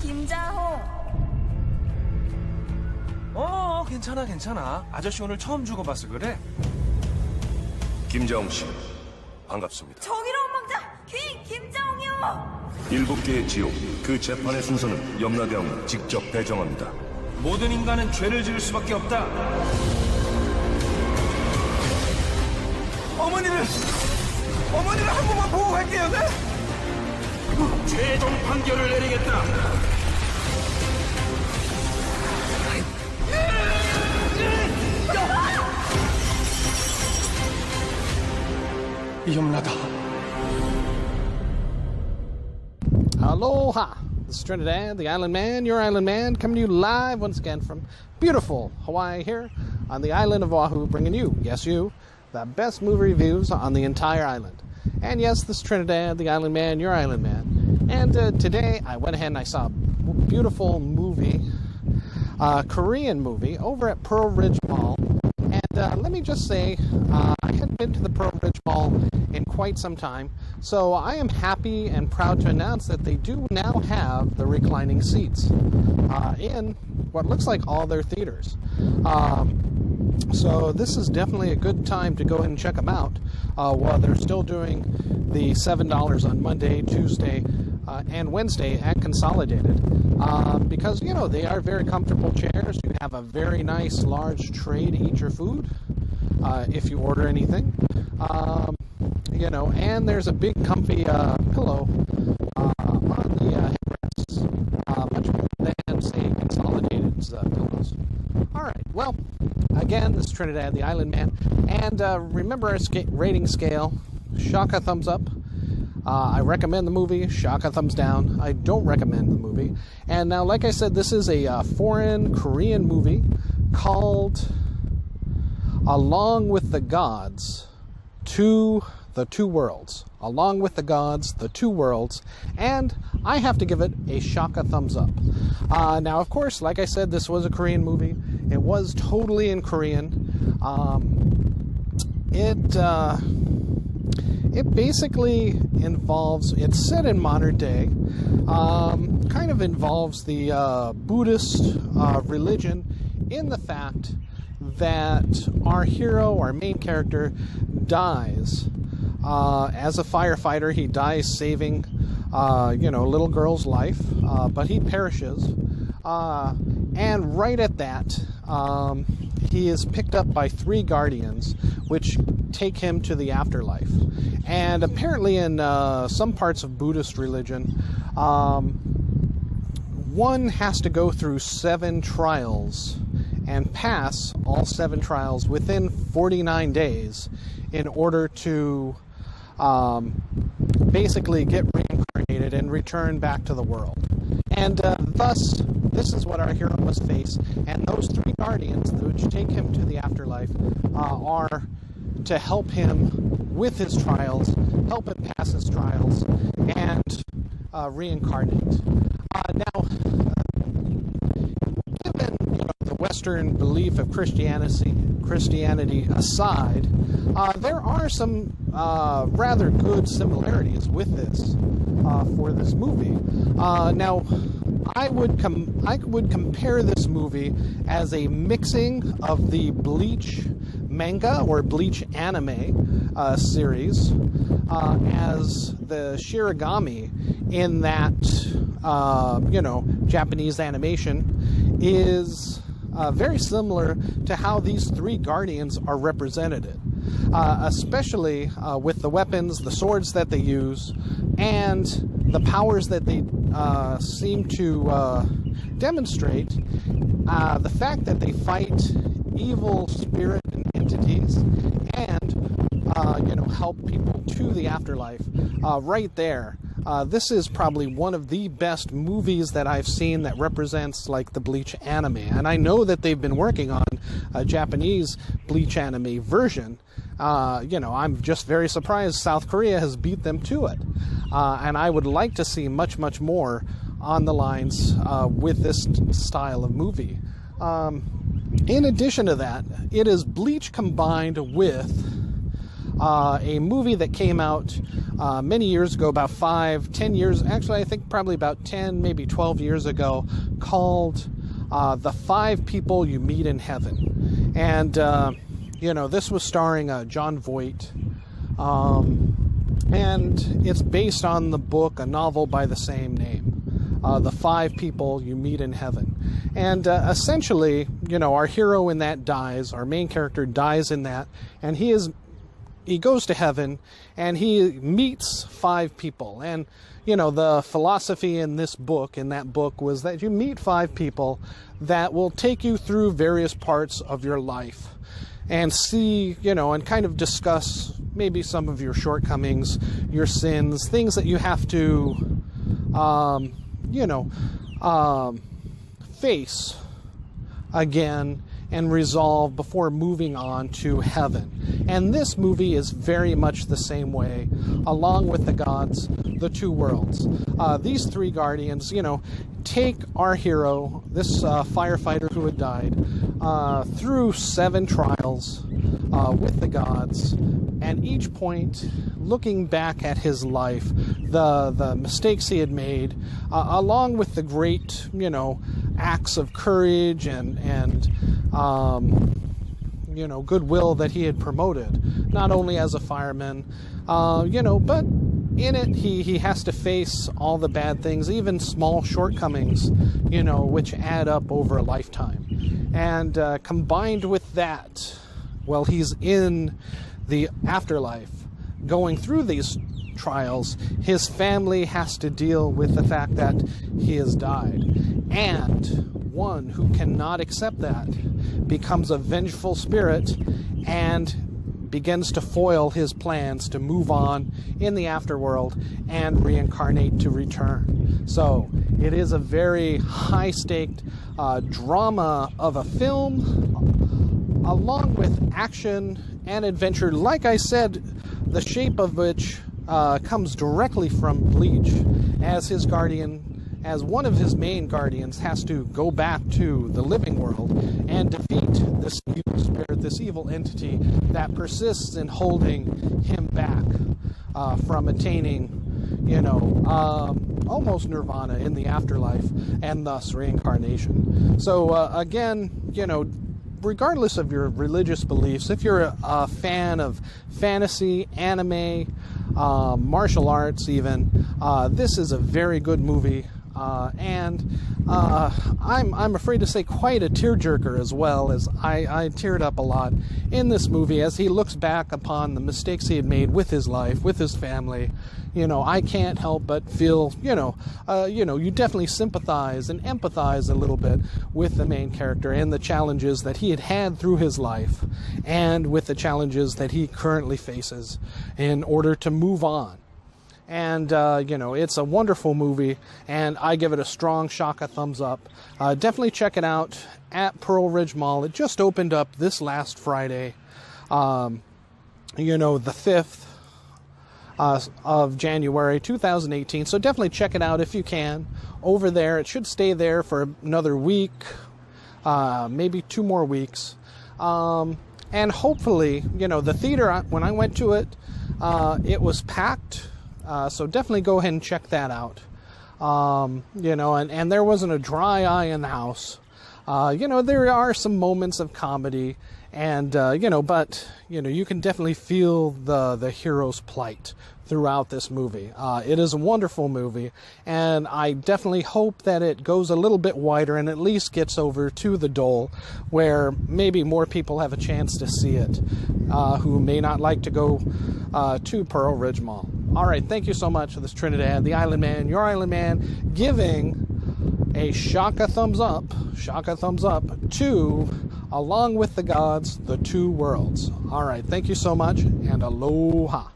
김자호. 괜찮아. 아저씨 오늘 처음 죽어봐서 그래. 김자홍 씨, 반갑습니다. 정의로운 망자 귀인 김자홍이요. 7개의 지옥, 그 재판의 순서는 염라대왕이 직접 배정합니다. 모든 인간은 죄를 지을 수밖에 없다. 어머니를 한 번만 보고 갈게요, 네? 최종 판결을 내리겠다. 염라다. Aloha! This is Trinidad the Island Man, your Island Man, coming to you live once again from beautiful Hawaii here on the island of Oahu, bringing you, yes you, the best movie reviews on the entire island. And yes, this is Trinidad the Island Man, your Island Man. And today I went ahead and I saw a beautiful movie, Korean movie, over at Pearl Ridge Mall. And let me just say, I hadn't been to the Pearl Ridge Mall in quite some time, so I am happy and proud to announce that they do now have the reclining seats in what looks like all their theaters. So this is definitely a good time to go ahead and check them out while they're still doing the $7 on Monday, Tuesday, and Wednesday at Consolidated. Because, you know, they are very comfortable chairs. You have a very nice large tray to eat your food if you order anything. You know, and there's a big comfy pillow on the headrests, much more than, say, Consolidated's pillows. All right, well, again, this is Trinidad the Island Man, and remember our rating scale, Shaka thumbs up. I recommend the movie, Shaka thumbs down. I don't recommend the movie. And now, like I said, this is a foreign Korean movie called Along with the Gods, the Two Worlds. Along with the Gods, the Two Worlds. And I have to give it a Shaka thumbs up. Now, of course, like I said, this was a Korean movie. It was totally in Korean. It basically involves, it's set in modern day, kind of involves the Buddhist religion in the fact that our hero, our main character, dies as a firefighter. He dies saving, you know, a little girl's life, but he perishes. And right at that, he is picked up by 3 guardians, which take him to the afterlife. And apparently in some parts of Buddhist religion, one has to go through 7 trials and pass all 7 trials within 49 days in order to basically get reincarnated and return back to the world. And thus, this is what our hero must face. And those 3 guardians, which take him to the afterlife, are to help him with his trials, help him pass his trials, and reincarnate. Now, given, you know, the Western belief of Christianity aside, there are some rather good similarities with this for this movie. Now, I would compare this movie as a mixing of the Bleach manga or Bleach anime series as the Shirogami in that you know, Japanese animation is very similar to how these 3 guardians are represented, especially with the weapons, the swords that they use, and the powers that they seem to demonstrate. The fact that they fight evil spirit and entities and you know, help people to the afterlife. Right there, this is probably one of the best movies that I've seen that represents like the Bleach anime. And I know that they've been working on a Japanese Bleach anime version. You know, I'm just very surprised South Korea has beat them to it. And I would like to see much, much more on the lines with this style of movie. In addition to that, it is Bleach combined with a movie that came out many years ago, about 10 years, actually I think probably about 10, maybe 12 years ago, called The 5 People You Meet in Heaven. And, this was starring John Voight. And it's based on the book, a novel by the same name, The 5 People You Meet in Heaven. And essentially, our hero in that dies, our main character dies in that, and he goes to heaven, and he meets 5 people. And, the philosophy in that book, was that you meet 5 people that will take you through various parts of your life and see, and kind of discuss maybe some of your shortcomings, your sins, things that you have to, face again and resolve before moving on to heaven. And this movie is very much the same way, along with the gods, the 2 worlds. These 3 guardians, take our hero, this firefighter who had died, through 7 trials with the gods, and each point looking back at his life, the mistakes he had made, along with the great, acts of courage and goodwill that he had promoted, not only as a fireman, but in it he has to face all the bad things, even small shortcomings, which add up over a lifetime. And combined with that, while he's in the afterlife, going through these trials, his family has to deal with the fact that he has died. And one who cannot accept that becomes a vengeful spirit and begins to foil his plans to move on in the afterworld and reincarnate to return. So it is a very high-staked drama of a film, along with action and adventure. Like I said, the shape of which comes directly from Bleach, as his guardian, as one of his main guardians, has to go back to the living world and defeat this evil spirit, this evil entity that persists in holding him back from attaining, almost nirvana in the afterlife, and thus reincarnation. So again, regardless of your religious beliefs, if you're a fan of fantasy, anime, martial arts even, this is a very good movie. And I'm afraid to say quite a tearjerker as well, as I teared up a lot in this movie as he looks back upon the mistakes he had made with his life, with his family. I can't help but feel, you definitely sympathize and empathize a little bit with the main character and the challenges that he had had through his life, and with the challenges that he currently faces in order to move on. And, it's a wonderful movie, and I give it a strong Shaka thumbs up. Definitely check it out at Pearl Ridge Mall. It just opened up this last Friday, the 5th of January 2018. So definitely check it out if you can over there. It should stay there for another week, maybe 2 more weeks. And hopefully, the theater, when I went to it, it was packed. So definitely go ahead and check that out. And there wasn't a dry eye in the house. There are some moments of comedy, and, but, you can definitely feel the hero's plight throughout this movie. It is a wonderful movie, and I definitely hope that it goes a little bit wider and at least gets over to the Dole, where maybe more people have a chance to see it, who may not like to go to Pearl Ridge Mall. All right, thank you so much for this Trinidad the Island Man, your Island Man, giving a Shaka thumbs up to Along with the Gods, the 2 Worlds. All right, thank you so much, and aloha.